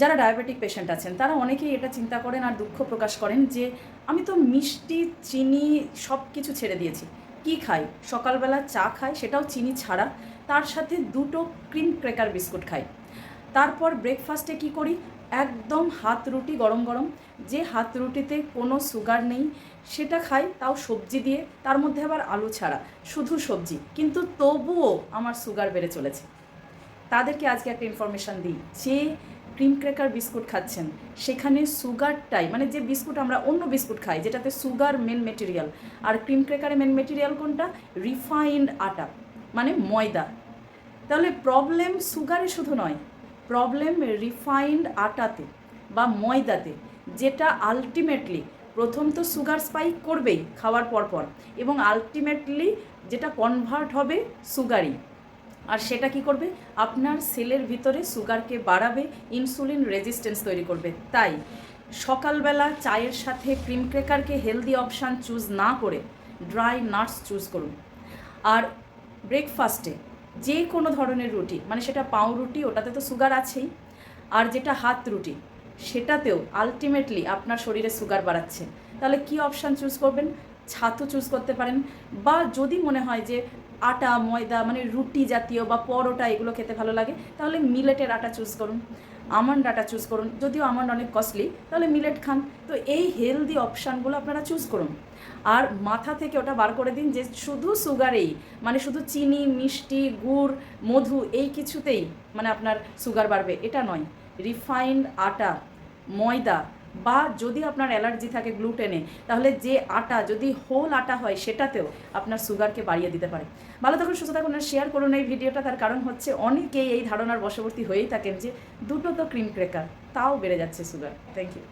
যারা diabetic patient আছেন তারা অনেকেই এটা চিন্তা করেন আর দুঃখ প্রকাশ করেন যে আমি তো মিষ্টি চিনি সব কিছু ছেড়ে দিয়েছি, কি খাই? সকালবেলা চা খাই, সেটাও চিনি ছাড়া, তার সাথে দুটো ক্রিম ক্র্যাকার বিস্কুট খাই। তারপর ব্রেকফাস্টে কি করি? একদম হাত রুটি গরম গরম, যে হাত রুটিতে কোনো সুগার নেই সেটা খাই, তাও সবজি দিয়ে, তার মধ্যে আবার আলু ছাড়া, শুধু সবজি, কিন্তু তবুও আমার সুগার বেড়ে চলেছে। তাদেরকে আজকে একটা ইনফরমেশান দিই যে ক্রিম ক্র্যাকার বিস্কুট খাচ্ছেন সেখানে সুগারটাই, মানে যে বিস্কুট আমরা অন্য বিস্কুট খাই যেটাতে সুগার মেন মেটেরিয়াল, আর ক্রিম ক্র্যাকারে মেন মেটেরিয়াল কোনটা? রিফাইন্ড আটা, মানে ময়দা। তাহলে প্রবলেম সুগারে শুধু নয়, প্রবলেম রিফাইন্ড আটাতে বা ময়দাতে, যেটা আলটিমেটলি প্রথম তো সুগার স্পাইক করবেই খাওয়ার পরপর, এবং আলটিমেটলি যেটা কনভার্ট হবে সুগারই। আর সেটা কি করবে? আপনার সেলের ভিতরে সুগারকে বাড়াবে, ইনসুলিন রেজিস্ট্যান্স তৈরি করবে। তাই সকালবেলা চায়ের সাথে ক্রিম ক্র্যাকারকে হেলদি অপশান চুজ না করে ড্রাই নাটস চুজ করুন। আর ব্রেকফাস্টে যে কোনো ধরনের রুটি, মানে সেটা পাউরুটি, ওটাতে তো সুগার আছেই, আর যেটা হাত রুটি সেটাতেও আলটিমেটলি আপনার শরীরে সুগার বাড়াচ্ছে। তাহলে কি অপশান চুজ করবেন? ছাতু চুজ করতে পারেন, বা যদি মনে হয় যে আটা ময়দা মানে রুটি জাতীয় বা পরোটা এগুলো খেতে ভালো লাগে, তাহলে মিলেটের আটা চুজ করুন, আমন্ড আটা চুজ করুন, যদিও আমন্ড অনেক কস্টলি, তাহলে মিলেট খান। তো এই হেলদি অপশানগুলো আপনারা চুজ করুন। আর মাথা থেকে ওটা বার করে দিন যে শুধু সুগারেই, মানে শুধু চিনি মিষ্টি গুড় মধু এই কিছুতেই মানে আপনার সুগার বাড়বে, এটা নয়। রিফাইন্ড আটা, ময়দা, বা যদি আপনার অ্যালার্জি থাকে গ্লুটেনে, তাহলে যে আটা যদি হোল আটা হয় সেটাতেও আপনার সুগারকে বাড়িয়ে দিতে পারে। ভালো থাকুন, সুস্থ থাকুন, আর শেয়ার করুন এই ভিডিওটা। তার কারণ হচ্ছে অনেকেই এই ধারণার বশবর্তী হয়েই থাকেন যে দুটো তো ক্রিম ক্র্যাকার, তাও বেড়ে যাচ্ছে সুগার। Thank you.